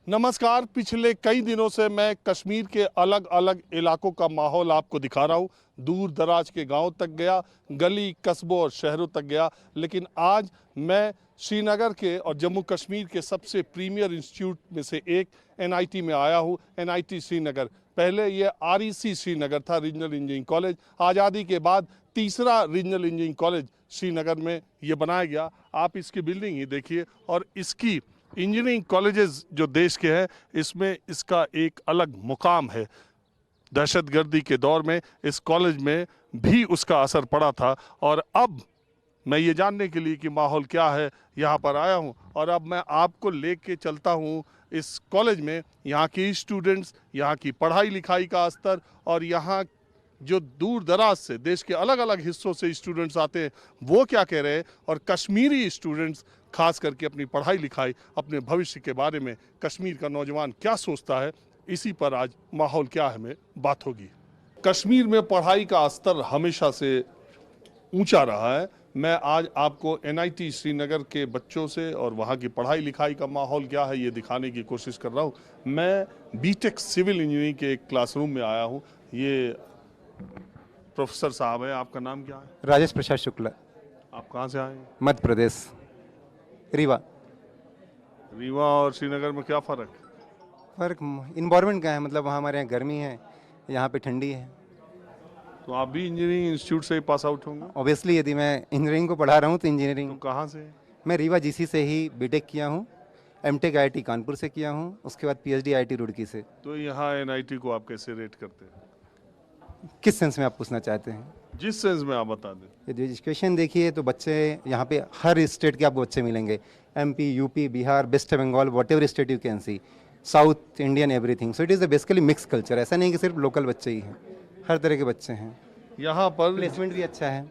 नमस्कार। पिछले कई दिनों से मैं कश्मीर के अलग अलग इलाकों का माहौल आपको दिखा रहा हूँ। दूर दराज के गांव तक गया, गली कस्बों और शहरों तक गया, लेकिन आज मैं श्रीनगर के और जम्मू कश्मीर के सबसे प्रीमियर इंस्टीट्यूट में से एक एनआईटी में आया हूँ। एनआईटी श्रीनगर, पहले ये आरईसी श्रीनगर था, रीजनल इंजीनियरिंग कॉलेज। आज़ादी के बाद तीसरा रीजनल इंजीनियरिंग कॉलेज श्रीनगर में ये बनाया गया। आप इसकी बिल्डिंग ही देखिए और इसकी इंजीनियरिंग कॉलेजेस जो देश के हैं, इसमें इसका एक अलग मुकाम है। दहशतगर्दी के दौर में इस कॉलेज में भी उसका असर पड़ा था और अब मैं ये जानने के लिए कि माहौल क्या है यहाँ पर आया हूँ और अब मैं आपको लेके चलता हूँ इस कॉलेज में। यहाँ की स्टूडेंट्स, यहाँ की पढ़ाई लिखाई का स्तर और यहाँ जो दूर दराज से देश के अलग अलग हिस्सों से स्टूडेंट्स आते हैं वो क्या कह रहे हैं, और कश्मीरी स्टूडेंट्स खास करके अपनी पढ़ाई लिखाई, अपने भविष्य के बारे में कश्मीर का नौजवान क्या सोचता है, इसी पर आज माहौल क्या है में बात होगी। कश्मीर में पढ़ाई का स्तर हमेशा से ऊंचा रहा है। मैं आज आपको एनआईटी श्रीनगर के बच्चों से और वहाँ की पढ़ाई लिखाई का माहौल क्या है ये दिखाने की कोशिश कर रहा हूँ। मैं बीटेक सिविल इंजीनियरिंग के एक क्लासरूम में आया हूँ। ये प्रोफेसर साहब है, आपका नाम क्या है? राजेश प्रसाद शुक्ला। आप कहाँ से आए? मध्य प्रदेश, रीवा। रीवा और श्रीनगर में क्या फ़र्क है? फ़र्क इन्वायरमेंट का है, मतलब वहाँ हमारे यहाँ गर्मी है, यहाँ पे ठंडी है। तो आप भी इंजीनियरिंग इंस्टीट्यूट से ही पास आउट होंगे? ऑब्वियसली यदि मैं इंजीनियरिंग को पढ़ा रहा हूँ तो तो इंजीनियरिंग कहाँ से? मैं रीवा जीसी से ही बीटेक किया हूँ, एमटेक आईआईटी कानपुर से किया हूँ, उसके बाद पीएचडी आईआईटी रुड़की से। तो यहाँ एनआईटी को आप कैसे रेट करते हैं? किस सेंस में आप पूछना चाहते हैं? जिस सेंस में आप बता दें। यदि एजुकेशन देखिए तो बच्चे यहाँ पे हर स्टेट के आपको बच्चे मिलेंगे, MP, UP, Bihar, West Bengal, whatever state you can see, South Indian, everything. So it is basically mix culture. ऐसा नहीं कि सिर्फ लोकल बच्चे ही हैं, हर तरह के बच्चे हैं। यहाँ पर प्लेसमेंट भी अच्छा है।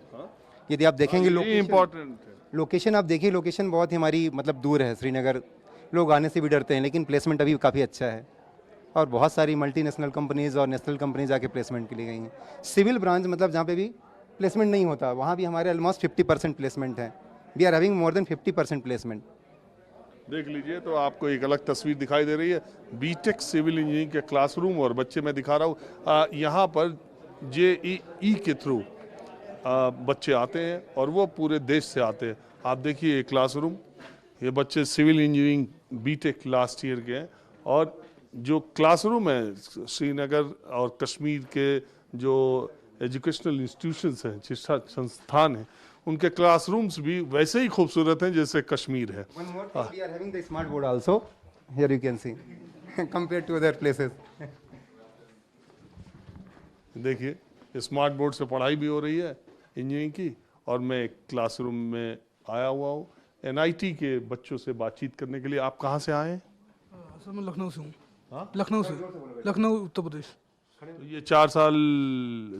यदि आप देखेंगे इम्पोर्टेंट है। लोकेशन आप देखिए, लोकेशन बहुत ही हमारी मतलब दूर है श्रीनगर, लोग आने से भी डरते हैं, लेकिन प्लेसमेंट अभी काफ़ी अच्छा है और बहुत सारी मल्टीनेशनल कंपनीज और नेशनल कंपनीज आके प्लेसमेंट के लिए गई हैं। सिविल ब्रांच मतलब जहाँ पे भी प्लेसमेंट नहीं होता, वहाँ भी हमारे ऑलमोस्ट 50% प्लेसमेंट है। We are having more than 50% placement. देख लीजिए तो आपको एक अलग तस्वीर दिखाई दे रही है। बीटेक सिविल इंजीनियरिंग के क्लासरूम और बच्चे मैं दिखा रहा हूँ। यहाँ पर जेईई के थ्रू बच्चे आते हैं और वो पूरे देश से आते हैं। आप देखिए ये क्लासरूम, ये बच्चे civil engineering BTech last year के हैं और जो क्लासरूम है श्रीनगर और कश्मीर के जो एजुकेशनल इंस्टीट्यूशंस हैं, शिक्षा संस्थान हैं, उनके क्लासरूम्स भी वैसे ही खूबसूरत हैं जैसे कश्मीर है। One more thing, we are having the smart board also. Here you can see compared to other places. देखिए स्मार्ट बोर्ड से पढ़ाई भी हो रही है इंजीनियरिंग की और मैं एक क्लासरूम में आया हुआ हूँ एनआईटी के बच्चों से बातचीत करने के लिए। आप कहाँ से आए हैं? सर मैं लखनऊ से हूँ। हाँ? लखनऊ से, लखनऊ उत्तर प्रदेश। तो ये 4 साल,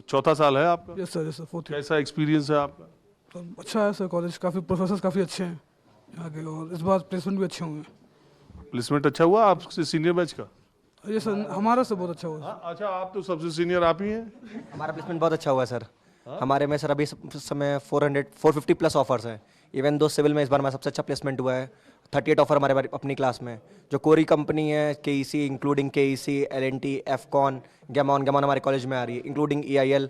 चौथा साल है आपका? Yes sir, fourth year. कैसा एक्सपीरियंस है आपका? तो अच्छा है सर, कॉलेज काफ़ी, प्रोफेसर काफ़ी अच्छे हैं यहाँ के और इस बार प्लेसमेंट भी अच्छे हुए हैं। प्लेसमेंट अच्छा हुआ आपसे सीनियर बैच का? ये सर हमारा सर बहुत अच्छा हुआ। हाँ, अच्छा, आप तो सबसे सीनियर आप ही हैं। हमारा प्लेसमेंट बहुत अच्छा हुआ है सर। हमारे में सर अभी इस समय 450 प्लस ऑफर्स हैं। इवन दो सिविल में इस बार हमारा सबसे अच्छा प्लेसमेंट हुआ है। 38 ऑफर हमारे अपनी क्लास में। जो कोरी कंपनी है KEC, including KEC, L&T, Afcons, Gammon हमारे कॉलेज में आ रही है, इंक्लूडिंग ईआईएल।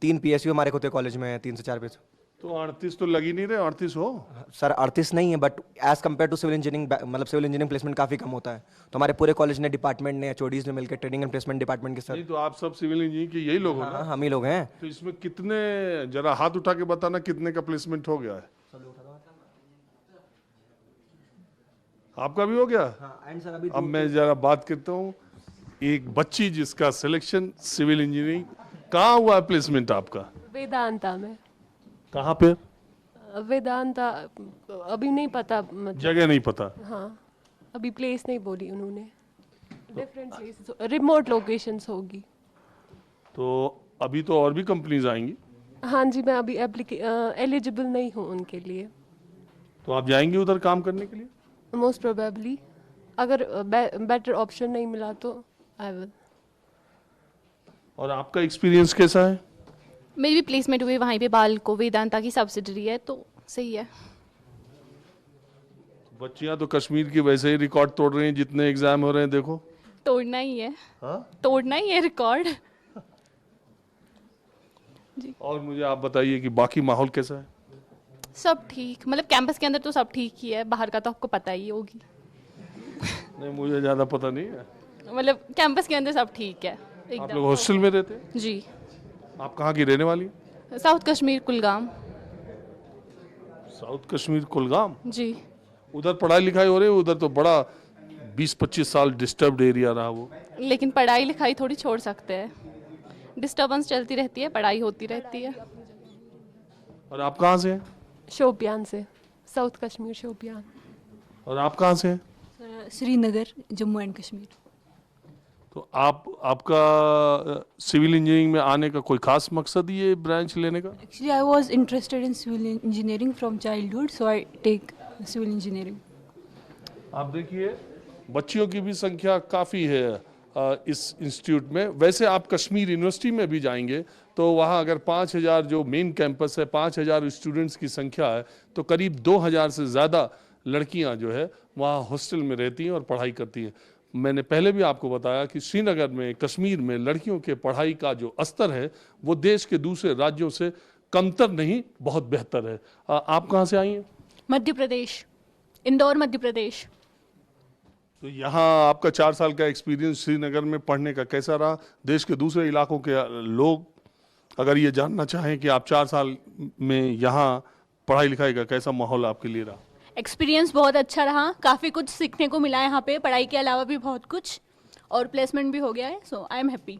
3 पीएसयू हमारे खुद के कॉलेज में है, 3 से 4 पीएसयू। तो 38 तो लग ही नहीं रहे, 38 हो? सर 38 नहीं है, but as compare to civil engineering, मतलब सिविल इंजीनियरिंग प्लेसमेंट काफ़ी कम होता है। तो हमारे पूरे कॉलेज ने, डिपार्टमेंट ने, एचओडीज ने मिलकर, ट्रेनिंग एंड प्लेसमेंट डिपार्टमेंट के सर। नहीं तो आप सब सिविल इंजीनियरिंग के यही लोग हो ना? हाँ, हम ही लोग हैं। तो इसमें कितने, जरा हाथ उठा के बताना कितने का प्लेसमेंट हो गया है? आपका भी हो गया? हाँ, एंड सर अभी अब मैं जरा बात करता हूँ एक बच्ची जिसका सिलेक्शन सिविल इंजीनियरिंग, कहाँ हुआ है प्लेसमेंट आपका? वेदांता में। कहाँ पे? वेदांता अभी नहीं पता, मतलब जगह नहीं पता। हाँ, अभी प्लेस नहीं बोली उन्होंने। डिफरेंट प्लेसेस, रिमोट लोकेशंस होगी। तो अभी तो और भी कंपनीज आएंगी। हाँ जी, मैं अभी एलिजिबल नहीं हूँ उनके लिए। तो आप जाएंगे उधर काम करने के लिए? मोस्ट प्रोबेबली, अगर बेटर ऑप्शन नहीं मिला तो आई विल। और आपका एक्सपीरियंस कैसा है? मेरी भी प्लेसमेंट हुई वहीं पे, बाल को वेदांता की सब्सिडरी है तो सही है। बच्चियां तो कश्मीर की वैसे ही रिकॉर्ड तोड़ रही हैं, जितने एग्जाम हो रहे हैं देखो। तोड़ना ही है, हाँ। तोड़ना ही है रिकॉर्ड। और मुझे आप बताइए कि बाकी माहौल कैसा है? सब ठीक, मतलब कैंपस के अंदर तो सब ठीक ही है, बाहर का तो आपको पता ही होगी। नहीं, मुझे ज्यादा पता नहीं है। मतलब कैंपस के अंदर सब ठीक है आप एकदम। लोग हॉस्टल में रहते हैं? जी, आप कहाँ की रहने वाली हैं? साउथ कश्मीर कुलगाम। साउथ कश्मीर कुलगाम। जी, उधर पढ़ाई लिखाई हो रही है? उधर तो बड़ा 20-25 साल डिस्टर्ब्ड एरिया रहा वो। लेकिन पढ़ाई लिखाई थोड़ी छोड़ सकते हैं, डिस्टर्बेंस चलती रहती है, पढ़ाई होती रहती है। और आप कहाँ से हैं? शोपियान से, साउथ कश्मीर शोपियान। और आप कहाँ से हैं? श्रीनगर, जम्मू एंड कश्मीर। तो आपका सिविल इंजीनियरिंग में आने का कोई खास मकसद ये ब्रांच लेने का? Actually, I was interested in civil engineering from childhood, so I take civil engineering. आप देखिए, बच्चियों की भी संख्या काफ़ी है इस इंस्टीट्यूट में। वैसे आप कश्मीर यूनिवर्सिटी में भी जाएंगे तो वहाँ अगर 5000 जो मेन कैंपस है, 5000 स्टूडेंट्स की संख्या है, तो करीब 2000 से ज़्यादा लड़कियाँ जो है वहाँ हॉस्टल में रहती हैं और पढ़ाई करती हैं। मैंने पहले भी आपको बताया कि श्रीनगर में, कश्मीर में लड़कियों के पढ़ाई का जो स्तर है वो देश के दूसरे राज्यों से कमतर नहीं, बहुत बेहतर है। आप कहाँ से आई हैं? मध्य प्रदेश, इंदौर मध्य प्रदेश। तो यहाँ आपका 4 साल का एक्सपीरियंस श्रीनगर में पढ़ने का कैसा रहा? देश के दूसरे इलाकों के लोग अगर ये जानना चाहें कि आप 4 साल में यहाँ पढ़ाई लिखाई का कैसा माहौल आपके लिए रहा? एक्सपीरियंस बहुत अच्छा रहा, काफ़ी कुछ सीखने को मिला है यहाँ पे, पढ़ाई के अलावा भी बहुत कुछ, और प्लेसमेंट भी हो गया है, सो आई एम हैप्पी।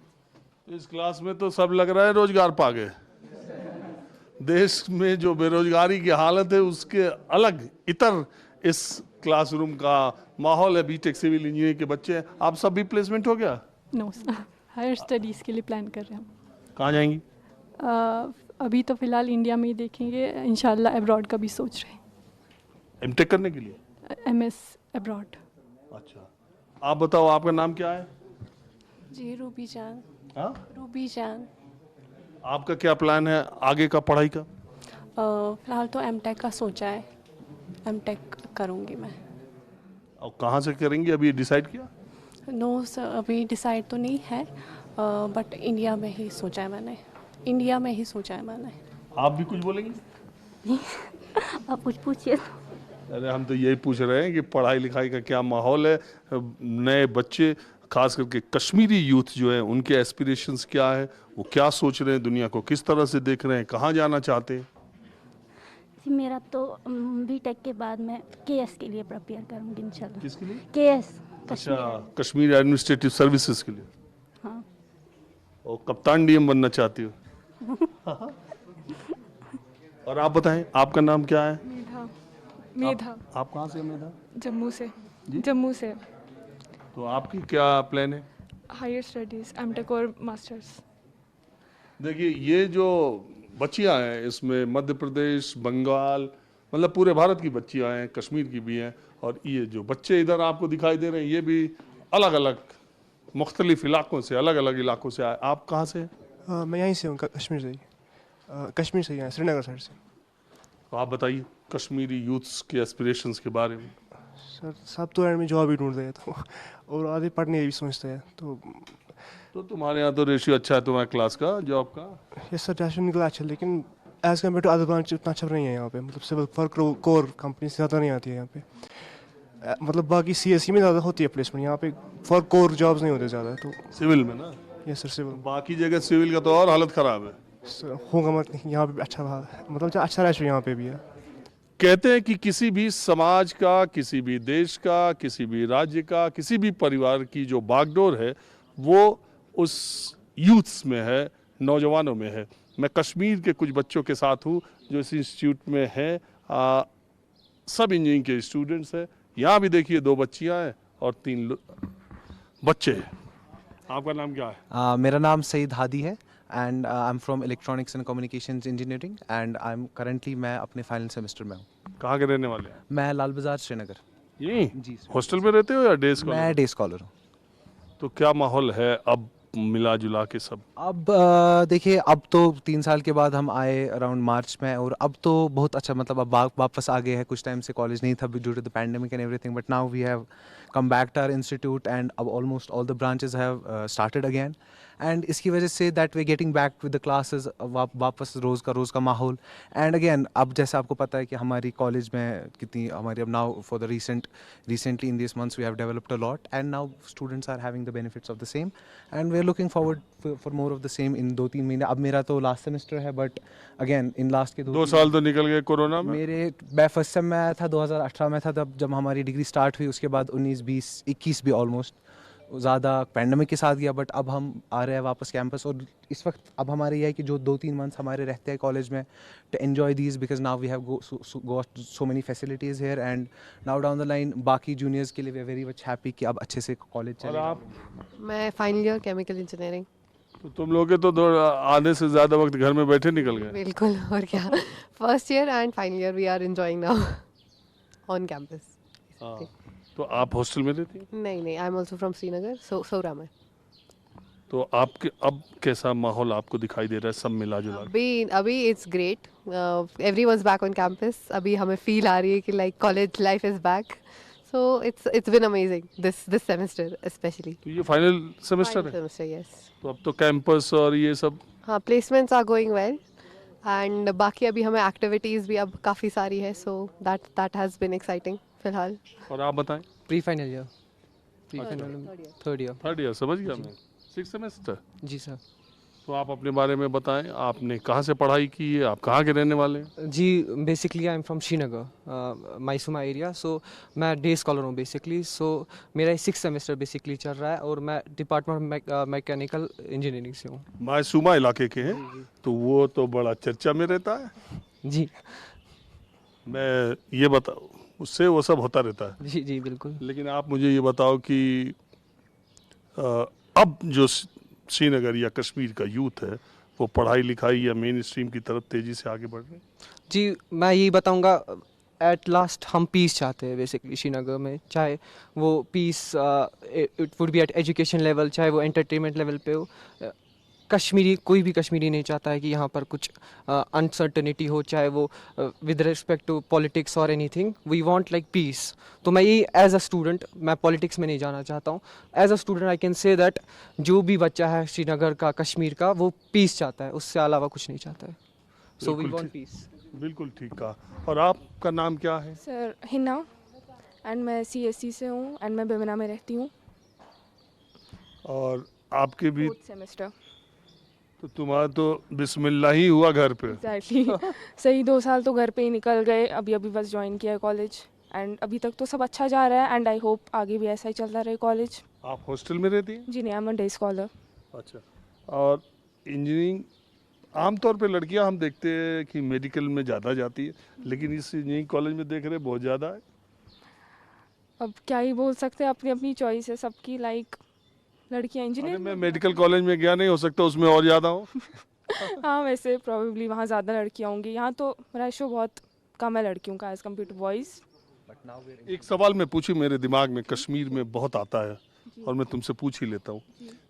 इस क्लास में तो सब लग रहा है रोजगार पा गए। देश में जो बेरोजगारी की हालत है उसके अलग इतर इस क्लासरूम का माहौल है। बीटेक सिविल इंजीनियरिंग के बच्चे हैं। आप सब भी प्लेसमेंट हो गया? नो सर, हायर स्टडीज़ के लिए प्लान कर रहे हैं कहाँ जाएंगी? हम। अभी तो फ़िलहाल इंडिया में ही देखेंगे, इंशाल्लाह अब्रॉड का भी सोच रहे हैं, एमटेक करने के लिए? MS abroad. अच्छा, आप बताओ आपका नाम क्या है? जी, रूबी जान। हाँ? रूबी जान। आपका क्या प्लान है आगे का पढ़ाई का? फ़िलहाल तो एमटेक का सोचा है, एमटेक करूँगी मैं। और कहाँ से करेंगी, अभी डिसाइड किया? नो सर, अभी डिसाइड तो नहीं है, बट इंडिया में ही सोचा है मैंने, इंडिया में ही सोचा है मैंने। आप भी कुछ बोलेंगे? आप कुछ पूछिए। अरे हम तो यही पूछ रहे हैं कि पढ़ाई लिखाई का क्या माहौल है। नए बच्चे, खास करके कश्मीरी यूथ जो है, उनके एस्पिरेशंस क्या है, वो क्या सोच रहे हैं, दुनिया को किस तरह से देख रहे हैं, कहाँ जाना चाहते हैं? जी, मेरा तो बीटेक के बाद मैं केएस के लिए प्रिपेयर करूँगी इंशाल्लाह। किसके लिए? केएस। अच्छा, कश्मीर एडमिनिस्ट्रेटिव सर्विसेज के लिए। हाँ। और कप्तान डीएम बनना चाहती हो? और आप बताएं, आपका नाम क्या है? मेधा। आप कहाँ से? मेधा, जम्मू से। जम्मू से। तो आपकी क्या प्लान है? हायर स्टडीज़, एमटेक और मास्टर्स। देखिए, ये जो बच्चियां हैं इसमें मध्य प्रदेश, बंगाल, मतलब पूरे भारत की बच्चियां हैं, कश्मीर की भी हैं। और ये जो बच्चे इधर आपको दिखाई दे रहे हैं ये भी अलग अलग मुख्तलिफ इलाकों से, अलग अलग इलाकों से आए। आप कहाँ से हैं? मैं यहीं से हूँ, कश्मीर से ही। कश्मीर से ही हैं, श्रीनगर साइड से। तो आप बताइए कश्मीरी यूथ्स के एस्पिरेशंस के बारे में। सर, सब तो एंड में जॉब ही ढूंढ रहे हैं तो, और आधे पढ़ने भी सोचते हैं तो तुम्हारे यहाँ तो रेशियो अच्छा है तुम्हारे क्लास का, जॉब का। यस सर, रेशियो निकला अच्छा, लेकिन as compare to other branch उतना अच्छा नहीं है यहाँ पे। मतलब सिविल फॉर कोर कंपनी से ज़्यादा नहीं आती है यहाँ पे। मतलब बाकी सीएससी में ज़्यादा होती है प्लेसमेंट, यहाँ पे फॉर कोर जॉब्स नहीं होते ज़्यादा। तो सिविल में ना? Yes sir, civil. बाकी जगह सिविल का तो और हालत ख़राब है। होगा मत, यहाँ पे भी अच्छा मतलब अच्छा रेशियो यहाँ पे भी है। कहते हैं कि किसी भी समाज का, किसी भी देश का, किसी भी राज्य का, किसी भी परिवार की जो बागडोर है वो उस यूथ्स में है, नौजवानों में है। मैं कश्मीर के कुछ बच्चों के साथ हूँ जो इस इंस्टीट्यूट में हैं, सब इंजीनियरिंग के स्टूडेंट्स हैं। यहाँ भी देखिए 2 बच्चियाँ हैं और 3 बच्चे हैं। आपका नाम क्या है? मेरा नाम सईद हादी है and I am from electronics and communications engineering and I am currently मैं अपने फाइनल सेमेस्टर में हूँ। कहाँ के रहने वाले हैं? मैं लाल बाजार श्रीनगर। यहीं? जी हॉस्टल में रहते हो या डे स्कॉलर? मैं डे स्कॉलर हूँ। तो क्या माहौल है अब मिला जुला के सब? अब देखिए, अब तो 3 साल के बाद हम आए अराउंड मार्च में, और अब तो बहुत अच्छा, मतलब अब वापस आ गए हैं। कुछ टाइम से कॉलेज नहीं था due to the pandemic and everything, but now we have come back to our institute and अब almost all the branches have started again, and इसकी वजह से that we getting back with the classes, वापस रोज़ का माहौल। And again, अब जैसे आपको पता है कि हमारी कॉलेज में कितनी हमारी, अब now for the recently in this months we have developed a lot, and now students are having the benefits of the same, and we are looking forward for more of the same in 2-3 महीने। अब मेरा तो last semester है, but again in last के 2 साल तो निकल गए कोरोना में। मैं फर्स्ट सेम में आया था 2018 में था, तब जब हमारी डिग्री स्टार्ट हुई, उसके बाद 19, 20, 21 भी ऑलमोस्ट ज़्यादा पैंडमिक के साथ गया, बट अब हम आ रहे हैं वापस कैंपस, और इस वक्त अब हमारे ये है कि जो 2-3 मंथ्स हमारे रहते हैं कॉलेज में to enjoy these, because now we have got so many facilities here, and now down the line बाकी जूनियर्स के लिए we are very much happy कि अब अच्छे से कॉलेज चले। और आप? मैं फाइनल ईयर केमिकल इंजीनियरिंग। तो तुम लोग के तो आधे से ज़्यादा वक्त घर में बैठे निकल गए। बिल्कुल, और क्या। First year and final year we are enjoying now on campus. हाँ, तो आप हॉस्टल में रहती हैं? नहीं, I am also from Srinagar, Soura में। तो आपके अब कैसा माहौल आपको दिखाई दे रहा है सब मिला जुला के? अभी it's great, everyone's back on campus. अभी हमें फील आ रही है कि like college life is back, so it's been amazing this semester specially. तो ये फाइनल सेमेस्टर है? Semester, yes. तो अब तो कैंपस और ये सब? हाँ, placements are going well, and बाकी अभी हमें एक्टिविटीज़ भी अब काफ़ी सारी है, so that has been exciting फिलहाल। और आप बताएं? Pre final year, third year. समझ गया मैं। 6 सेमेस्टर? जी सर। तो आप अपने बारे में बताएं, आपने कहाँ से पढ़ाई की है, आप कहाँ के रहने वाले हैं? जी, basically I am from Srinagar, Maisuma area. So मैं डे स्कॉलर हूँ बेसिकली। सो मेरा 6 सेमेस्टर बेसिकली चल रहा है, और मैं डिपार्टमेंट मैकेनिकल इंजीनियरिंग से हूँ। मायसूमा इलाके के हैं? तो वो तो बड़ा चर्चा में रहता है। जी। मैं ये बताऊँ, उससे वो सब होता रहता है। जी जी बिल्कुल। लेकिन आप मुझे ये बताओ कि अब जो श्रीनगर या कश्मीर का यूथ है, वो पढ़ाई लिखाई या मेन स्ट्रीम की तरफ तेज़ी से आगे बढ़ रहे हैं? जी, मैं यही बताऊंगा, एट लास्ट हम पीस चाहते हैं बेसिकली श्रीनगर में। चाहे वो peace it would be at education level, चाहे वो एंटरटेनमेंट लेवल पे हो। कोई भी कश्मीरी नहीं चाहता है कि यहाँ पर कुछ अनसर्टनिटी हो, चाहे वो विद रिस्पेक्ट टू पॉलिटिक्स और anything. We want like peace. तो मैं यही एज अ स्टूडेंट, मैं पॉलिटिक्स में नहीं जाना चाहता हूँ। As a student I can say that जो भी बच्चा है श्रीनगर का, कश्मीर का, वो पीस चाहता है, उससे अलावा कुछ नहीं चाहता है। So we want peace. बिल्कुल ठीक कहा। और आपका नाम क्या है? सर हिना, एंड मैं CSC से हूँ, एंड मैं बेमना में रहती हूँ। और आपके भी 4th सेमेस्टर। तो तुम्हारा तो बिस्मिल्लाह ही हुआ घर पे। एग्जैक्टली। सही 2 साल तो घर पे ही निकल गए। अभी बस ज्वाइन किया है कॉलेज, एंड अभी तक तो सब अच्छा जा रहा है, एंड आई होप आगे भी ऐसा ही चलता रहे कॉलेज। आप हॉस्टल में रहती हैं? जी नहीं, I am a day scholar. अच्छा। और इंजीनियरिंग आमतौर पे लड़कियां हम देखते हैं कि मेडिकल में ज़्यादा जाती है, लेकिन इस इंजीनियरिंग कॉलेज में देख रहे हैं बहुत ज़्यादा है। अब क्या ही बोल सकते हैं, अपनी अपनी चॉइस है सबकी। लाइक लड़कियां इंजीनियर। मैं मेडिकल कॉलेज में गया, नहीं हो सकता उसमें और ज़्यादा हो। हाँ, वैसे प्रोबेबली वहाँ ज़्यादा लड़कियाँ होंगी। यहाँ तो रेशो बहुत कम है लड़कियों का एज कम्पेयर टू बॉयज़। एक सवाल मैं पूछूं, मेरे दिमाग में कश्मीर में बहुत आता है, और मैं तुमसे पूछ ही लेता हूँ।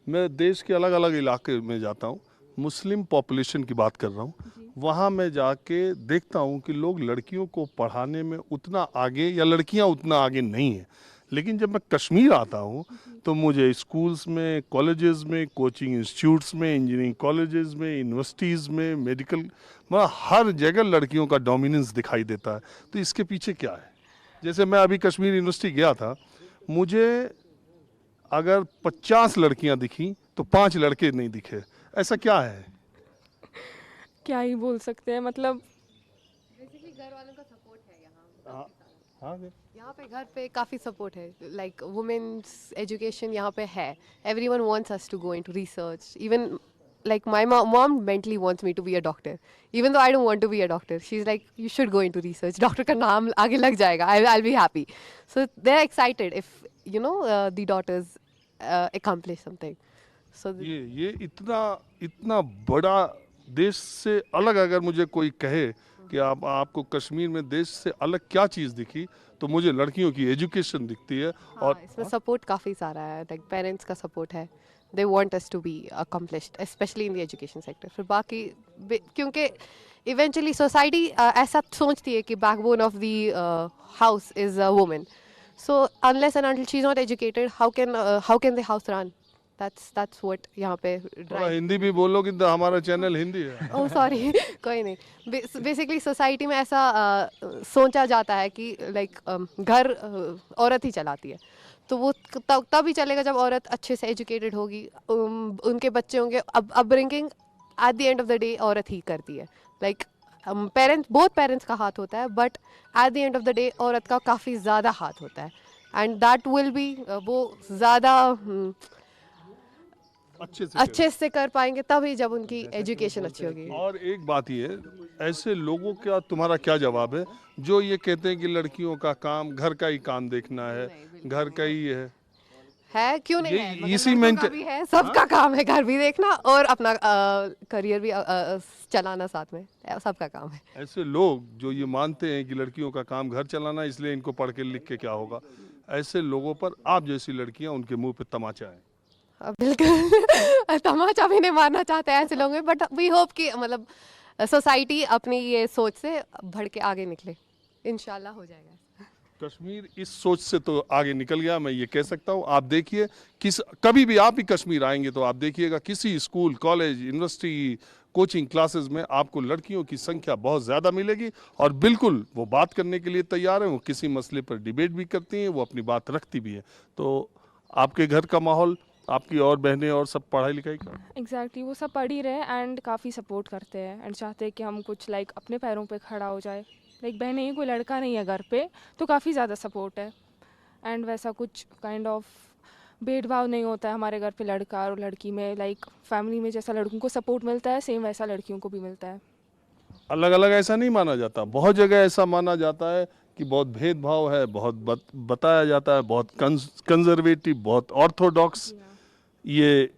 मैं देश के अलग अलग इलाके में जाता हूँ, मुस्लिम पॉपुलेशन की बात कर रहा हूँ, वहाँ मैं जाके देखता हूँ कि लोग लड़कियों को पढ़ाने में उतना आगे, या लड़कियाँ उतना आगे नहीं हैं। लेकिन जब मैं कश्मीर आता हूँ तो मुझे स्कूल्स में, कॉलेजेस में, कोचिंग इंस्टीट्यूट्स में, इंजीनियरिंग कॉलेजेस में, यूनिवर्सिटीज़ में, मेडिकल, मतलब हर जगह लड़कियों का डोमिनेंस दिखाई देता है। तो इसके पीछे क्या है? जैसे मैं अभी कश्मीर यूनिवर्सिटी गया था, मुझे अगर 50 लड़कियाँ दिखी तो 5 लड़के नहीं दिखे। ऐसा क्या है? क्या ही बोल सकते हैं, मतलब बेसिकली घर वालों का सपोर्ट है यहाँ। हाँ, यहाँ पे घर पे काफ़ी सपोर्ट है। लाइक वुमेन्स एजुकेशन यहाँ पे है। Everyone wants us to go into research. Even like my mom mentally wants me to be a doctor, even though I don't want to be a doctor. She's like, you should go into research. Doctor का नाम आगे लग जाएगा. I'll be happy. So they're excited if you know the daughters accomplish something. So ये इतना बड़ा देश से अलग अगर मुझे कोई कहे कि आपको कश्मीर में देश से अलग क्या चीज़ दिखी, तो मुझे लड़कियों की एजुकेशन दिखती है। हाँ, और इसमें सपोर्ट काफ़ी सारा है। लाइक पेरेंट्स का सपोर्ट है, they want us to be accomplished, especially in the education sector. फिर बाकी क्योंकि eventually society ऐसा सोचती है कि backbone of the house is a woman. So unless and until she's not educated, how can the house run? That's what यहाँ पे थोड़ा हिंदी भी बोलो कि हमारा चैनल हिंदी है। ओह सॉरी कोई नहीं। बेसिकली सोसाइटी में ऐसा सोचा जाता है कि लाइक घर औरत ही चलाती है, तो वो तभी चलेगा जब औरत अच्छे से एजुकेटेड होगी, उनके बच्चे होंगे। Upbringing at the end of the day औरत ही करती है। लाइक बहुत पेरेंट्स का हाथ होता है, but at the end of the day औरत का काफ़ी ज़्यादा हाथ होता है। एंड दैट विल बी वो ज़्यादा अच्छे से कर पाएंगे तभी जब उनकी एजुकेशन अच्छी होगी। और एक बात ये, ऐसे लोगों का तुम्हारा क्या जवाब है जो ये कहते हैं कि लड़कियों का काम घर का ही काम देखना है, घर का ही है क्यों नहीं है? मतलब इसी लड़कों का भी है, सबका काम है घर भी देखना और अपना करियर भी चलाना साथ में, सबका काम है। ऐसे लोग जो ये मानते हैं कि लड़कियों का काम घर चलाना, इसलिए इनको पढ़ के लिख के क्या होगा, ऐसे लोगों पर आप जैसी लड़कियां उनके मुंह पे तमाचा है। बिल्कुल तमाचा भी नहीं मारना चाहते ऐसे लोग हैं, बट वी होप कि मतलब सोसाइटी अपनी ये सोच से बढ़ के आगे निकले, इंशाल्लाह हो जाएगा। कश्मीर इस सोच से तो आगे निकल गया, मैं ये कह सकता हूँ। आप देखिए कभी भी आप ही कश्मीर आएंगे तो आप देखिएगा किसी school, college, university, coaching classes में आपको लड़कियों की संख्या बहुत ज़्यादा मिलेगी, और बिल्कुल वो बात करने के लिए तैयार हैं, वो किसी मसले पर डिबेट भी करती हैं, वो अपनी बात रखती भी हैं। तो आपके घर का माहौल, आपकी और बहनें और सब पढ़ाई लिखाई का एग्जैक्टली वो सब पढ़ ही रहे एंड काफ़ी सपोर्ट करते हैं एंड चाहते हैं कि हम कुछ लाइक अपने पैरों पे खड़ा हो जाए। लाइक बहनें ही, कोई लड़का नहीं है घर पे, तो काफ़ी ज़्यादा सपोर्ट है। एंड वैसा कुछ काइंड ऑफ भेदभाव नहीं होता है हमारे घर पे लड़का और लड़की में। लाइक फैमिली में जैसा लड़कों को सपोर्ट मिलता है, सेम वैसा लड़कियों को भी मिलता है। अलग अलग ऐसा नहीं माना जाता, बहुत जगह ऐसा माना जाता है कि बहुत भेदभाव है, बहुत बताया जाता है, बहुत कंजर्वेटिव, बहुत ऑर्थोडॉक्स ये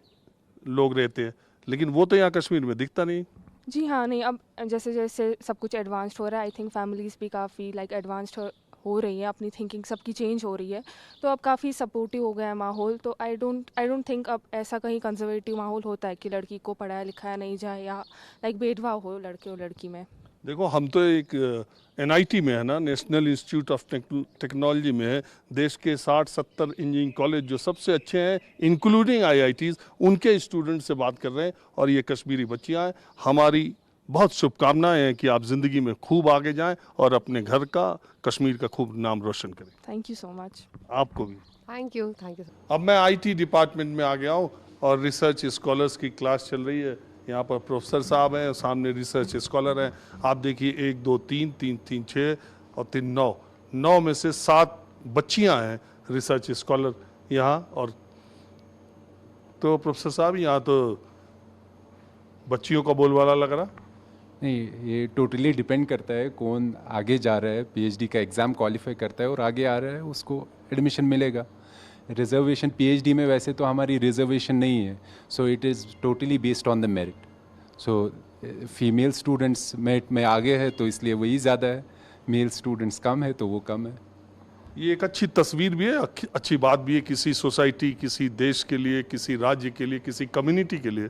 लोग रहते हैं, लेकिन वो तो यहाँ कश्मीर में दिखता नहीं। जी हाँ, नहीं, अब जैसे जैसे सब कुछ एडवांस्ड हो रहा है, आई थिंक फैमिलीज़ भी काफ़ी लाइक एडवांस्ड हो रही है, अपनी थिंकिंग सबकी चेंज हो रही है, तो अब काफ़ी सपोर्टिव हो गया है माहौल। तो आई डोंट थिंक अब ऐसा कहीं कंजर्वेटिव माहौल होता है कि लड़की को पढ़ाया लिखाया नहीं जाए या लाइक भेदभाव हो लड़के और लड़की में। देखो हम तो एक NIT में है ना, नेशनल इंस्टीट्यूट ऑफ टेक्नोलॉजी में है, देश के 60-70 इंजीनियरिंग कॉलेज जो सबसे अच्छे हैं इंक्लूडिंग IITs, उनके स्टूडेंट से बात कर रहे हैं, और ये कश्मीरी बच्चियां हैं। हमारी बहुत शुभकामनाएं हैं कि आप ज़िंदगी में खूब आगे जाएं और अपने घर का, कश्मीर का खूब नाम रोशन करें। Thank you so much. आपको भी थैंक यू। अब मैं IT डिपार्टमेंट में आ गया हूँ और रिसर्च स्कॉलर्स की क्लास चल रही है। यहाँ पर प्रोफेसर साहब हैं, सामने रिसर्च स्कॉलर हैं। आप देखिए 1 2 3 3 3 6 और 3 9 में से 7 बच्चियाँ हैं रिसर्च स्कॉलर यहाँ। और तो प्रोफेसर साहब यहाँ तो बच्चियों का बोलबाला लग रहा। नहीं, ये टोटली डिपेंड करता है कौन आगे जा रहा है, PhD का एग्ज़ाम क्वालिफाई करता है और आगे आ रहा है, उसको एडमिशन मिलेगा। रिजर्वेशन PhD में वैसे तो हमारी रिजर्वेशन नहीं है, सो it is totally based on the merit. So female students merit में आगे है तो इसलिए वही ज़्यादा है, मेल स्टूडेंट्स कम है तो वो कम है। ये एक अच्छी तस्वीर भी है, अच्छी बात भी है किसी सोसाइटी, किसी देश के लिए, किसी राज्य के लिए, किसी कम्युनिटी के लिए,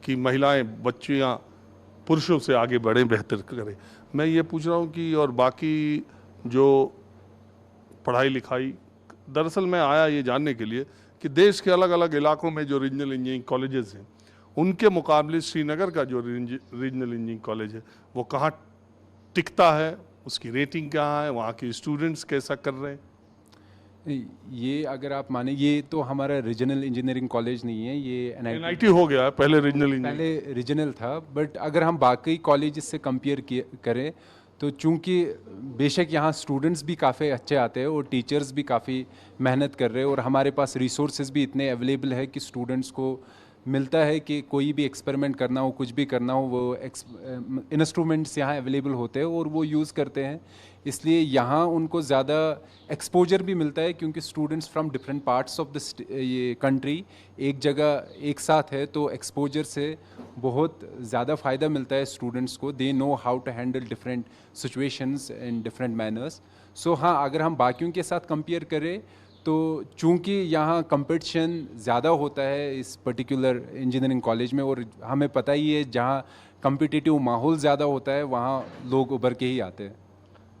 कि महिलाएं, बच्चियां पुरुषों से आगे बढ़ें, बेहतर करें। मैं ये पूछ रहा हूँ कि और बाकी जो पढ़ाई लिखाई, दरअसल मैं आया ये जानने के लिए कि देश के अलग अलग इलाकों में जो रीजनल इंजीनियरिंग कॉलेजेस हैं, उनके मुकाबले श्रीनगर का जो रीजनल इंजीनियरिंग कॉलेज है वो कहाँ टिकता है, उसकी रेटिंग क्या है, वहाँ के स्टूडेंट्स कैसा कर रहे हैं। ये अगर आप माने, ये तो हमारा रीजनल इंजीनियरिंग कॉलेज नहीं है, ये NIT हो गया है, पहले रीजनल था। बट अगर हम बाकी कॉलेज से कंपेयर करें तो चूंकि बेशक यहाँ स्टूडेंट्स भी काफ़ी अच्छे आते हैं और टीचर्स भी काफ़ी मेहनत कर रहे हैं और हमारे पास रिसोर्सेज भी इतने अवेलेबल है कि स्टूडेंट्स को मिलता है कि कोई भी एक्सपेरिमेंट करना हो, कुछ भी करना हो, वो इंस्ट्रूमेंट्स यहाँ अवेलेबल होते हैं और वो यूज़ करते हैं। इसलिए यहाँ उनको ज़्यादा एक्सपोजर भी मिलता है क्योंकि students from different parts of the ये कंट्री एक जगह एक साथ है, तो एक्सपोजर से बहुत ज़्यादा फ़ायदा मिलता है स्टूडेंट्स को। They know how to handle different situations in different manners. So हाँ, अगर हम बाकियों के साथ कंपेयर करें तो चूंकि यहाँ कंपटीशन ज़्यादा होता है इस पर्टिकुलर इंजीनियरिंग कॉलेज में, और हमें पता ही है जहाँ कम्पिटिटिव माहौल ज़्यादा होता है वहाँ लोग उभर के ही आते हैं।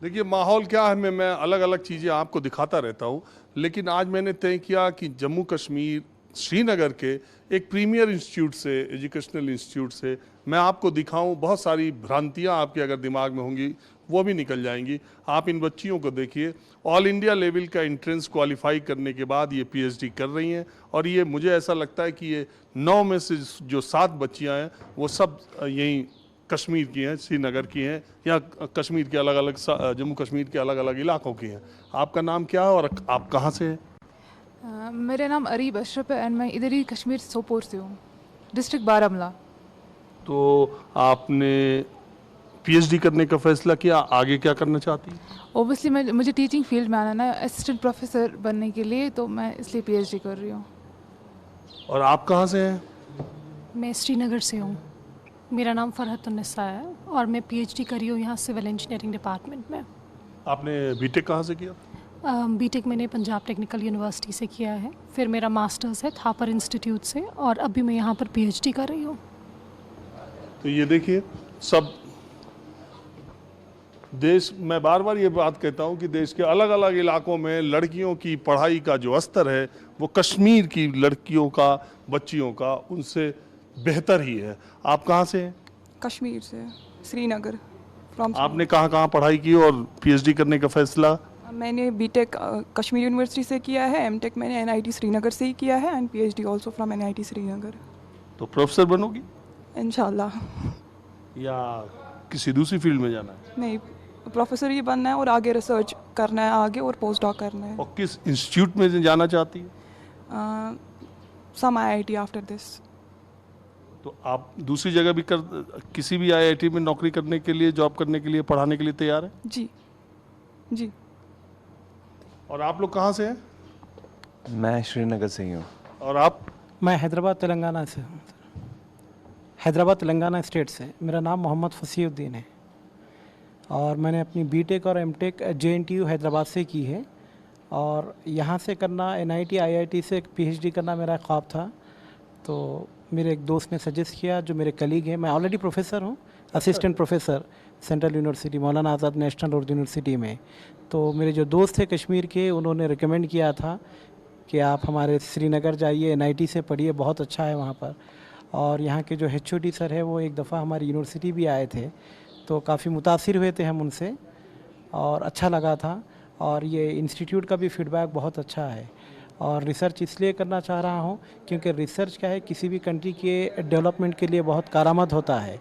देखिए माहौल क्या है, मैं अलग अलग चीज़ें आपको दिखाता रहता हूँ, लेकिन आज मैंने तय किया कि जम्मू कश्मीर श्रीनगर के एक प्रीमियर इंस्टीट्यूट से, एजुकेशनल इंस्टीट्यूट से मैं आपको दिखाऊं। बहुत सारी भ्रांतियां आपके अगर दिमाग में होंगी वो भी निकल जाएंगी। आप इन बच्चियों को देखिए, ऑल इंडिया लेवल का एंट्रेंस क्वालिफाई करने के बाद ये पीएचडी कर रही हैं, और ये मुझे ऐसा लगता है कि ये 9 में से जो 7 बच्चियाँ हैं वो सब यहीं कश्मीर की हैं, श्रीनगर की हैं, या कश्मीर के अलग अलग जम्मू कश्मीर के अलग अलग इलाकों की हैं। आपका नाम क्या है और आप कहाँ से हैं? मेरा नाम अरीब अशरफ है एंड मैं इधर ही कश्मीर सोपोर से हूँ, डिस्ट्रिक्ट बारामूला। तो आपने पीएचडी करने का फैसला किया, आगे क्या करना चाहती हैं? ओबियसली मुझे टीचिंग फील्ड में आना है, असिस्टेंट प्रोफेसर बनने के लिए, तो मैं इसलिए पीएचडी कर रही हूँ। और आप कहाँ से हैं? मैं श्रीनगर से हूँ। मेरा नाम फरहतुन्निसा है और मैं पीएचडी करी हूँ यहाँ सिविल इंजीनियरिंग डिपार्टमेंट में। आपने बीटेक कहाँ से किया? बीटेक मैंने पंजाब टेक्निकल यूनिवर्सिटी से किया है, फिर मेरा मास्टर्स है थापर इंस्टीट्यूट से, और अभी मैं यहाँ पर पीएचडी कर रही हूँ। तो ये देखिए सब देश, मैं बार बार ये बात कहता हूँ कि देश के अलग अलग इलाकों में लड़कियों की पढ़ाई का जो स्तर है वो कश्मीर की लड़कियों का, बच्चियों का उनसे बेहतर ही है। आप कहाँ से हैं? कश्मीर से, श्रीनगर। आपने कहाँ पढ़ाई की और पीएचडी करने का फैसला? मैंने बीटेक कश्मीर यूनिवर्सिटी से किया है, एमटेक मैंने एनआईटी श्रीनगर से ही किया है, and PhD also from NIT Srinagar. तो प्रोफेसर बनोगी इंशाल्लाह? या किसी दूसरी फील्ड में जाना है? नहीं, प्रोफेसर ही बनना है और आगे रिसर्च करना है आगे, और पोस्ट डॉक करना है। और किस इंस्टीट्यूट में जाना चाहती है? सम आईआईटी आफ्टर दिस। तो आप दूसरी जगह भी किसी भी आईआईटी में नौकरी करने के लिए, जॉब करने के लिए, पढ़ाने के लिए तैयार है? जी जी। और आप लोग कहाँ से हैं? मैं श्रीनगर से ही हूँ। और आप? मैं हैदराबाद तेलंगाना से हूँ। हैदराबाद तेलंगाना स्टेट से। मेरा नाम मोहम्मद फसीउद्दीन है और मैंने अपनी बीटेक और एमटेक जेएनटीयू हैदराबाद से की है, और यहाँ से करना, एनआईटी आईआईटी से पीएचडी करना मेरा ख्वाब था। तो मेरे एक दोस्त ने सजेस्ट किया, जो मेरे कलीग हैं। मैं ऑलरेडी प्रोफेसर हूँ, असिस्टेंट प्रोफेसर सेंट्रल यूनिवर्सिटी मौलाना आज़ाद नेशनल उर्दू यूनिवर्सिटी में। तो मेरे जो दोस्त थे कश्मीर के, उन्होंने रिकमेंड किया था कि आप हमारे श्रीनगर जाइए, एनआईटी से पढ़िए, बहुत अच्छा है वहाँ पर। और यहाँ के जो एचओडी सर है वो एक दफ़ा हमारी यूनिवर्सिटी भी आए थे, तो काफ़ी मुतासिर हुए थे हम उनसे और अच्छा लगा था। और ये इंस्टीट्यूट का भी फीडबैक बहुत अच्छा है। और रिसर्च इसलिए करना चाह रहा हूँ क्योंकि रिसर्च क्या है, किसी भी कंट्री के डेवलपमेंट के लिए बहुत कारआमद होता है,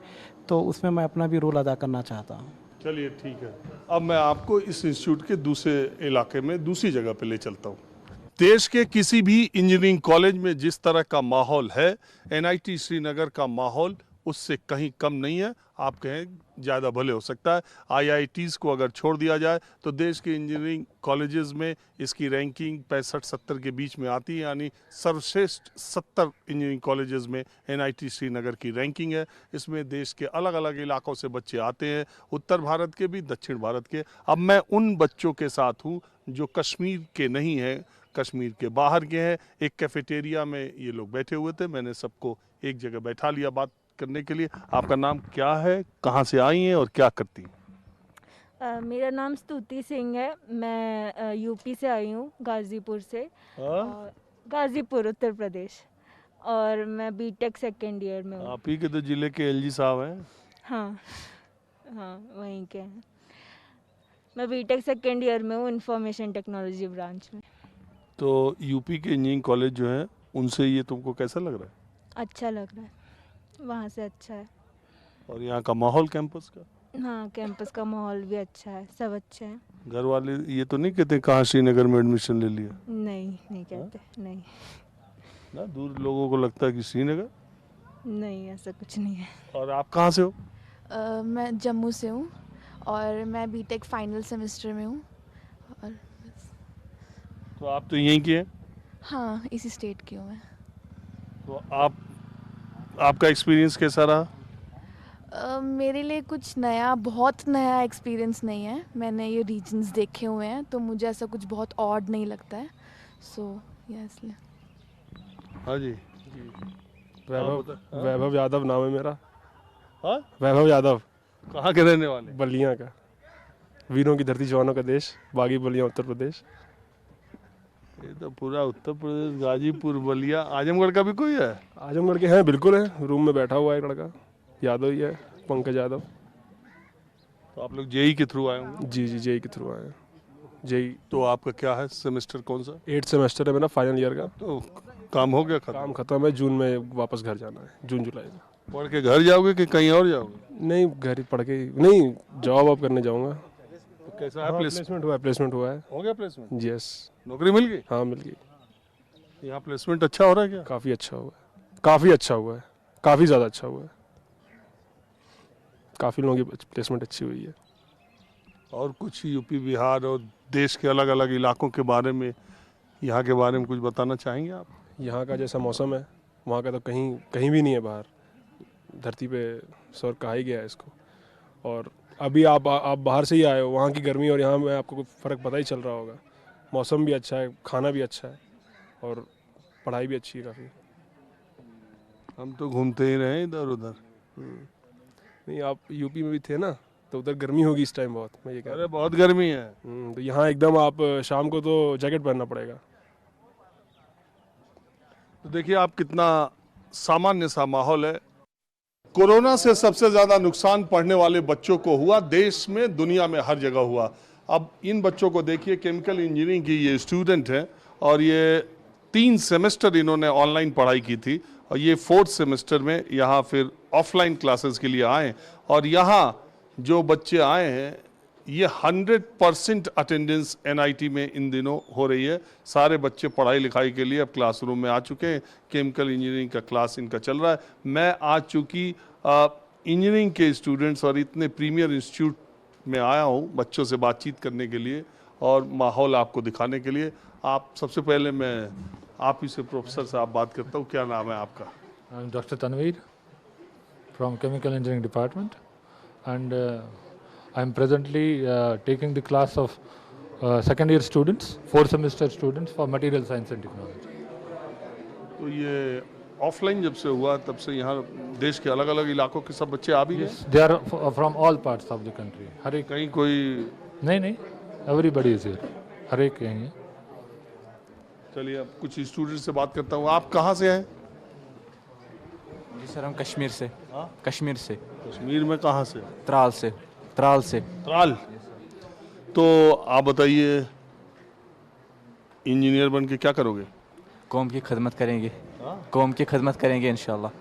तो उसमें मैं अपना भी रोल अदा करना चाहता हूँ। चलिए ठीक है, अब मैं आपको इस इंस्टीट्यूट के दूसरे इलाके में, दूसरी जगह पे ले चलता हूँ। देश के किसी भी इंजीनियरिंग कॉलेज में जिस तरह का माहौल है, एनआईटी श्रीनगर का माहौल उससे कहीं कम नहीं है। आप कहें ज़्यादा भले हो सकता है। आईआईटीज़ को अगर छोड़ दिया जाए तो देश के इंजीनियरिंग कॉलेजेस में इसकी रैंकिंग 65-70 के बीच में आती है, यानी सर्वश्रेष्ठ 70 इंजीनियरिंग कॉलेजेस में एनआईटी श्रीनगर की रैंकिंग है। इसमें देश के अलग अलग इलाकों से बच्चे आते हैं, उत्तर भारत के भी, दक्षिण भारत के। अब मैं उन बच्चों के साथ हूँ जो कश्मीर के नहीं हैं, कश्मीर के बाहर के हैं। एक कैफेटेरिया में ये लोग बैठे हुए थे, मैंने सबको एक जगह बैठा लिया बात करने के लिए। आपका नाम क्या है, कहाँ से आई हैं और क्या करती हैं? मेरा नाम स्तुति सिंह है, मैं यूपी से आई हूँ, गाज़ीपुर से। गाज़ीपुर उत्तर प्रदेश, और मैं बीटेक सेकेंड ईयर में हूँ। आप ही के तो जिले के एलजी साहब हैं। हाँ हाँ, वहीं के हैं। मैं बीटेक सेकेंड ईयर में हूँ, इंफॉर्मेशन टेक्नोलॉजी ब्रांच में। तो यूपी के इंजीनियरिंग कॉलेज जो हैं उनसे ये तुमको कैसा लग रहा है? अच्छा लग रहा है, वहाँ से अच्छा है। और यहाँ का माहौल कैंपस का? हाँ, कैंपस का माहौल भी अच्छा है, सब अच्छे हैं। घर वाले ये तो नहीं कहते कहाँ श्रीनगर में एडमिशन ले लिया? नहीं कहते, नहीं ना, दूर लोगों को लगता है कि श्रीनगर। नहीं, ऐसा कुछ नहीं है। और आप कहाँ से हो? मैं जम्मू से हूँ और मैं बीटेक फाइनल सेमेस्टर में हूँ। और तो आप तो यहीं के हैं? हाँ, इसी स्टेट की हूँ मैं। तो आपका एक्सपीरियंस कैसा रहा? मेरे लिए कुछ नया, बहुत नया एक्सपीरियंस नहीं है। मैंने ये रीजन्स देखे हुए हैं, तो मुझे ऐसा कुछ बहुत ऑड नहीं लगता है। सो या इसलिए। हाँ जी वैभव यादव नाम है मेरा। हाँ वैभव यादव। कहाँ के रहने वाले? बलिया का, वीरों की धरती जवानों का देश, बागी बलिया उत्तर प्रदेश। ये तो पूरा उत्तर प्रदेश, गाजीपुर, बलिया। आजमगढ़ का भी कोई है? आजमगढ़ के हैं, बिल्कुल है। रूम में बैठा हुआ है एक लड़का, यादव ही है, पंकज यादव। तो आप लोग जेई के थ्रू आए होंगे? जी जेई के थ्रू आए हैं। जेई। तो आपका क्या है सेमेस्टर, कौन सा? 8 सेमेस्टर है मेरा, फाइनल ईयर का। तो काम हो गया खत्म? काम खत्म है, जून में वापस घर जाना है, जून जुलाई में। पढ़ के घर जाओगे कि कहीं और जाओगे? नहीं, घर ही पढ़ के, नहीं जॉब अब करने जाऊँगा। तो कैसा है? प्लेसमेंट हुआ है, प्लेसमेंट हुआ है। हो गया प्लेसमेंट? यस। नौकरी मिल गई? हाँ मिल गई। यहाँ प्लेसमेंट अच्छा हो रहा है क्या? काफ़ी अच्छा हुआ है, काफ़ी अच्छा हुआ है, काफ़ी ज़्यादा अच्छा हुआ है। काफ़ी लोगों की प्लेसमेंट अच्छी हुई है। और कुछ यूपी, बिहार और देश के अलग अलग इलाकों के बारे में, यहाँ के बारे में कुछ बताना चाहेंगे आप? यहाँ का जैसा मौसम है वहाँ का तो कहीं कहीं भी नहीं है बाहर। धरती पे स्वर्ग कहा ही गया है इसको। और अभी आप बाहर से ही आए हो, वहाँ की गर्मी और यहाँ में आपको फ़र्क पता ही चल रहा होगा। मौसम भी अच्छा है, खाना भी अच्छा है और पढ़ाई भी अच्छी है काफ़ी। हम तो घूमते ही रहे इधर उधर। नहीं, आप यूपी में भी थे ना, तो उधर गर्मी होगी इस टाइम बहुत, मैं ये कह रहा अरे बहुत गर्मी है। तो यहाँ एकदम आप शाम को तो जैकेट पहनना पड़ेगा। तो देखिए आप कितना सामान्य सा माहौल है। कोरोना से सबसे ज्यादा नुकसान पढ़ने वाले बच्चों को हुआ, देश में, दुनिया में, हर जगह हुआ। अब इन बच्चों को देखिए, केमिकल इंजीनियरिंग की ये स्टूडेंट हैं और ये 3 सेमेस्टर इन्होंने ऑनलाइन पढ़ाई की थी और ये 4th सेमेस्टर में यहाँ फिर ऑफलाइन क्लासेस के लिए आए। और यहाँ जो बच्चे आए हैं ये 100% अटेंडेंस एनआईटी में इन दिनों हो रही है। सारे बच्चे पढ़ाई लिखाई के लिए अब क्लासरूम में आ चुके हैं। केमिकल इंजीनियरिंग का क्लास इनका चल रहा है। मैं आज चूँकि इंजीनियरिंग के स्टूडेंट्स और इतने प्रीमियर इंस्टीट्यूट में आया हूँ बच्चों से बातचीत करने के लिए और माहौल आपको दिखाने के लिए। आप सबसे पहले मैं आप ही से, प्रोफेसर से आप बात करता हूँ। क्या नाम है आपका? I am doctor Tanveer from chemical engineering department and I am presently taking the class of second year students, 4th semester students for material science and technology. तो ये ऑफलाइन जब से हुआ तब से यहाँ देश के अलग अलग इलाकों के सब बच्चे आ भी गए? They are from all parts of the country. हर एक, कहीं कोई नहीं, everybody is here. हर एक यहीं है। चलिए अब कुछ स्टूडेंट से बात करता हूँ। आप कहाँ से हैं? जी सर, हम कश्मीर से। कश्मीर से। कश्मीर में कहाँ से? त्राल से। त्राल से। त्राल। तो आप बताइए, इंजीनियर बन के क्या करोगे? कौम की खिदमत करेंगे। कौम की खिदमत करेंगे इंशाल्लाह।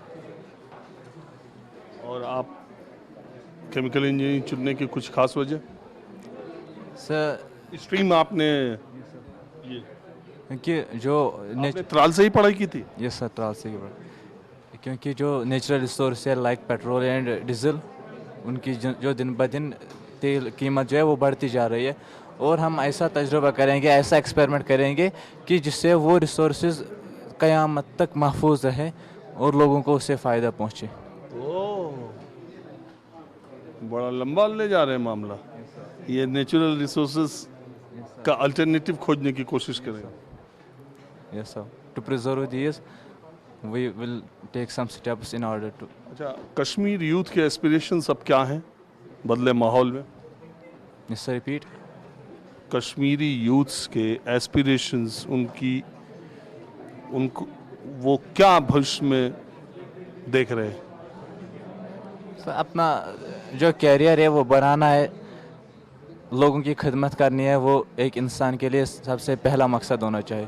और आप केमिकल इंजीनियरिंग चुनने की कुछ खास वजह? सर स्ट्रीम आपने कि जो त्राल से ही पढ़ाई की थी? यस सर, त्राल से ही पढ़ाई। क्योंकि जो नेचुरल रिसोर्स है लाइक पेट्रोल एंड डीजल, उनकी जो दिन ब दिन तेल कीमत जो है वो बढ़ती जा रही है और हम ऐसा तजुर्बा करेंगे, ऐसा एक्सपेरिमेंट करेंगे कि जिससे वो रिसोर्सेज क़यामत तक महफूज रहे और लोगों को उससे फ़ायदा पहुँचे। बड़ा लंबा ले जा रहे हैं मामला। ये नेचुरल रिसोर्सेज का अल्टरनेटिव खोजने की कोशिश करेंगे। Yes sir, to preserve these we will take some steps in order to। अच्छा, कश्मीर यूथ के एस्पिरेशंस अब क्या हैं बदले माहौल में? yes sir, repeat। Kashmiri youths के एस्पिरेशंस, उनको वो क्या भविष्य में देख रहे हैं? सर अपना जो कैरियर है वो बनाना है, लोगों की खिदमत करनी है। वो एक इंसान के लिए सबसे पहला मकसद होना चाहिए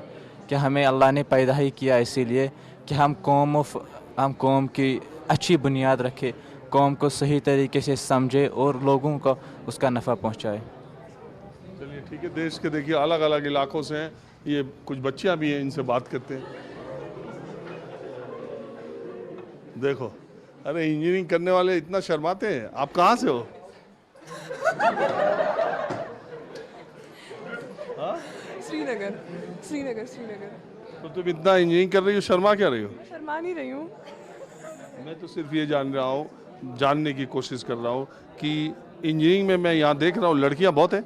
कि हमें अल्लाह ने पैदा ही किया इसीलिए कि हम कौम की अच्छी बुनियाद रखें, कौम को सही तरीके से समझे और लोगों को उसका नफ़ा पहुंचाए। चलिए ठीक है। देश के देखिए अलग अलग इलाकों से हैं, ये कुछ बच्चियां भी हैं, इनसे बात करते हैं। देखो, अरे इंजीनियरिंग करने वाले इतना शर्माते हैं। आप कहाँ से हो? श्रीनगर। श्रीनगर। श्रीनगर। तो तुम इतना इंजीनियरिंग कर रही हो, शर्मा क्या रही हो? शर्मा नहीं रही हूँ। मैं तो सिर्फ ये जानने की कोशिश कर रहा हूँ कि इंजीनियरिंग में मैं यहाँ देख रहा हूँ लड़कियाँ बहुत हैं।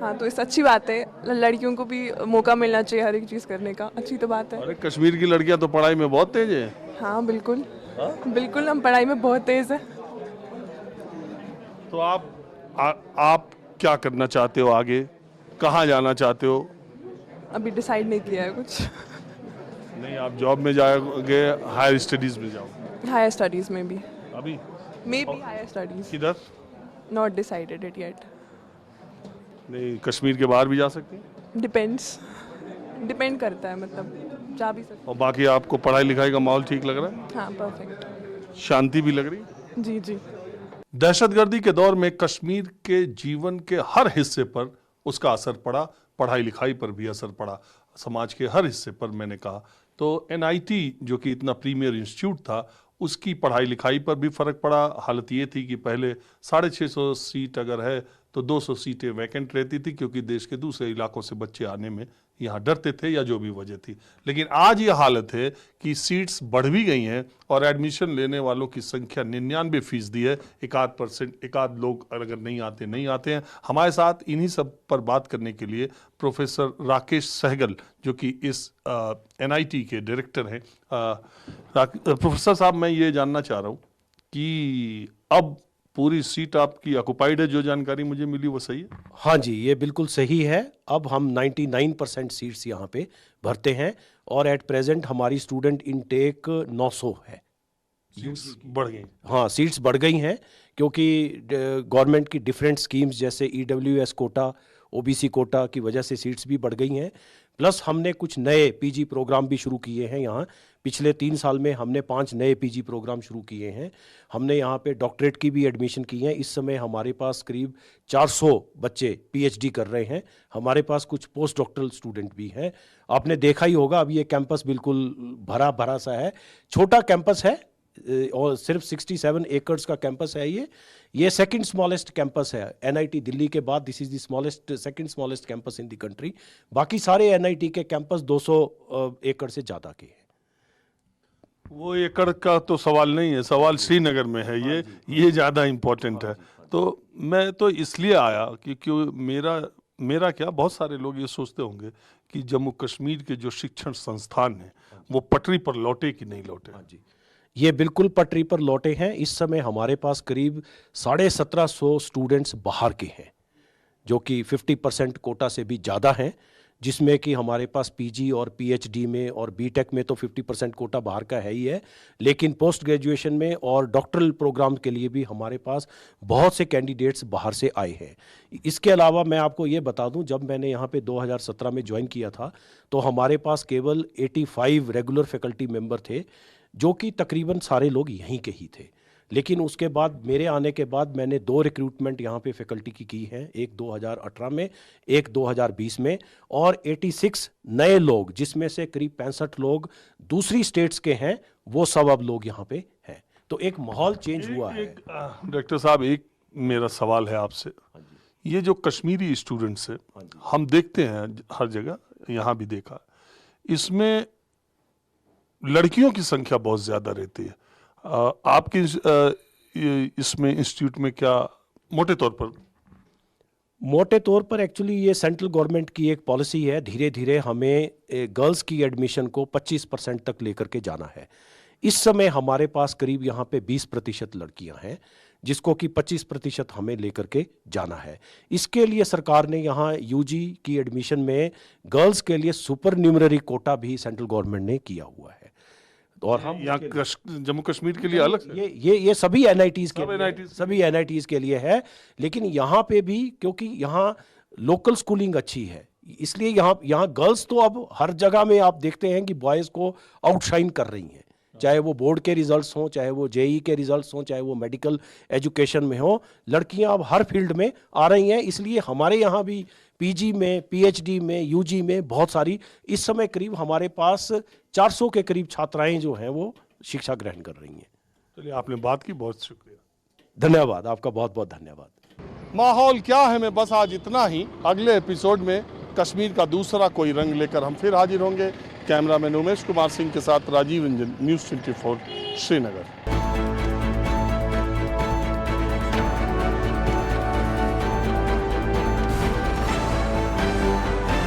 हाँ, तो इस अच्छी बात है, लड़कियों को भी मौका मिलना चाहिए हर एक चीज़ करने का, अच्छी तो बात है। अरे कश्मीर की लड़कियां तो पढ़ाई में बहुत तेज है। हाँ बिल्कुल, बिल्कुल हम पढ़ाई में बहुत तेज़ है। तो आप क्या करना चाहते हो आगे, कहाँ जाना चाहते हो? अभी डिसाइड नहीं किया है कुछ। नहीं, आप जॉब में जाओगे, हायर स्टडीज में जाओगे? हायर स्टडीज़ में भी, अभी मे बी हायर स्टडीज़, किधर? Not decided it yet. नहीं, कश्मीर के बाहर भी जा सकते हैं? डिपेंड करता है, मतलब जा भी सकते। और बाकी आपको पढ़ाई लिखाई का माहौल ठीक लग रहा है? हाँ परफेक्ट। शांति भी लग रही है? जी जी। दहशतगर्दी के दौर में कश्मीर के जीवन के हर हिस्से पर उसका असर पड़ा, पढ़ाई लिखाई पर भी असर पड़ा, समाज के हर हिस्से पर। मैंने कहा तो NIT जो कि इतना प्रीमियर इंस्टीट्यूट था, उसकी पढ़ाई लिखाई पर भी फ़र्क पड़ा। हालत ये थी कि पहले 650 सीट अगर है तो 200 सीटें वैकेंट रहती थी, क्योंकि देश के दूसरे इलाकों से बच्चे आने में यहाँ डरते थे या जो भी वजह थी। लेकिन आज ये हालत है कि सीट्स बढ़ भी गई हैं और एडमिशन लेने वालों की संख्या 99% है। एकाध लोग अगर नहीं आते हैं। हमारे साथ इन्हीं सब पर बात करने के लिए प्रोफेसर राकेश सहगल, जो कि इस NIT के डायरेक्टर हैं। प्रोफेसर साहब, मैं ये जानना चाह रहा हूँ कि अब पूरी सीट आपकी ऑक्युपाइड है, जो जानकारी मुझे मिली वो सही है? हाँ जी, ये बिल्कुल सही है। अब हम 99% सीट्स यहाँ पे भरते हैं और एट प्रेजेंट हमारी स्टूडेंट इनटेक 900 है। सीट्स बढ़ गई? हाँ, सीट्स बढ़ गई हैं क्योंकि गवर्नमेंट की डिफरेंट स्कीम्स जैसे EWS कोटा, OBC कोटा की वजह से सीट्स भी बढ़ गई हैं। प्लस हमने कुछ नए PG प्रोग्राम भी शुरू किए हैं यहाँ। पिछले 3 साल में हमने 5 नए PG प्रोग्राम शुरू किए हैं। हमने यहाँ पे डॉक्टरेट की भी एडमिशन की है। इस समय हमारे पास करीब 400 बच्चे PhD कर रहे हैं। हमारे पास कुछ पोस्ट डॉक्टरल स्टूडेंट भी हैं। आपने देखा ही होगा, अब ये कैंपस बिल्कुल भरा भरा सा है। छोटा कैंपस है और सिर्फ 67 एकड़्स का कैंपस है। ये सेकंड स्मॉलेस्ट कैंपस है NIT दिल्ली के बाद। This is the second smallest campus in the country. बाकी सारे NIT के कैंपस 200 एकड़ से ज़्यादा के हैं। वो एकड़ का तो सवाल नहीं है, सवाल श्रीनगर में है। ये ज़्यादा इम्पोर्टेंट है। तो मैं तो इसलिए आया कि क्यों मेरा क्या, बहुत सारे लोग ये सोचते होंगे कि जम्मू कश्मीर के जो शिक्षण संस्थान हैं वो पटरी पर लौटे कि नहीं लौटे। हाँ जी, ये बिल्कुल पटरी पर लौटे हैं। इस समय हमारे पास करीब 1750 स्टूडेंट्स बाहर के हैं, जो कि 50% कोटा से भी ज़्यादा हैं, जिसमें कि हमारे पास PG और PhD में और BTech में तो 50% कोटा बाहर का है ही है। लेकिन पोस्ट ग्रेजुएशन में और डॉक्टरल प्रोग्राम के लिए भी हमारे पास बहुत से कैंडिडेट्स बाहर से आए हैं। इसके अलावा मैं आपको ये बता दूं, जब मैंने यहाँ पे 2017 में ज्वाइन किया था तो हमारे पास केवल 85 रेगुलर फैकल्टी मेंबर थे, जो कि तकरीबन सारे लोग यहीं के ही थे। लेकिन उसके बाद मेरे आने के बाद मैंने 2 रिक्रूटमेंट यहाँ पे फैकल्टी की हैं, एक 2018 में, एक 2020 में, और 86 नए लोग, जिसमें से करीब 65 लोग दूसरी स्टेट्स के हैं, वो सब अब लोग यहाँ पे हैं। तो एक माहौल चेंज हुआ है। डॉक्टर साहब, एक मेरा सवाल है आपसे। ये जो कश्मीरी स्टूडेंट्स है, हम देखते हैं हर जगह, यहाँ भी देखा, इसमें लड़कियों की संख्या बहुत ज़्यादा रहती है। आपकी इसमें इंस्टीट्यूट में क्या मोटे तौर पर एक्चुअली ये सेंट्रल गवर्नमेंट की एक पॉलिसी है। धीरे धीरे हमें गर्ल्स की एडमिशन को 25% तक लेकर के जाना है। इस समय हमारे पास करीब यहाँ पे 20% लड़कियाँ हैं, जिसको कि 25% हमें लेकर के जाना है। इसके लिए सरकार ने यहाँ UG की एडमिशन में गर्ल्स के लिए सुपर न्यूमररी कोटा भी सेंट्रल गवर्नमेंट ने किया हुआ है। और हम यहाँ जम्मू कश्मीर के लिए अलग से ये सभी NITs के लिए है। लेकिन यहाँ पे भी, क्योंकि यहाँ लोकल स्कूलिंग अच्छी है, इसलिए यहाँ गर्ल्स तो अब हर जगह में आप देखते हैं कि बॉयज़ को आउटशाइन कर रही हैं। चाहे वो बोर्ड के रिजल्ट्स हों, चाहे वो JEE के रिजल्ट्स हों, चाहे वो मेडिकल एजुकेशन में हो, लड़कियां अब हर फील्ड में आ रही हैं। इसलिए हमारे यहाँ भी PG में, PhD में, UG में बहुत सारी, इस समय करीब हमारे पास 400 के करीब छात्राएं जो हैं वो शिक्षा ग्रहण कर रही हैं। चलिए, आपने बात की, बहुत शुक्रिया। धन्यवाद, आपका बहुत बहुत धन्यवाद। माहौल क्या है में बस आज इतना ही। अगले एपिसोड में कश्मीर का दूसरा कोई रंग लेकर हम फिर हाजिर होंगे। कैमरामैन उमेश कुमार सिंह के साथ राजीव रंजन, न्यूज़ 24 श्रीनगर।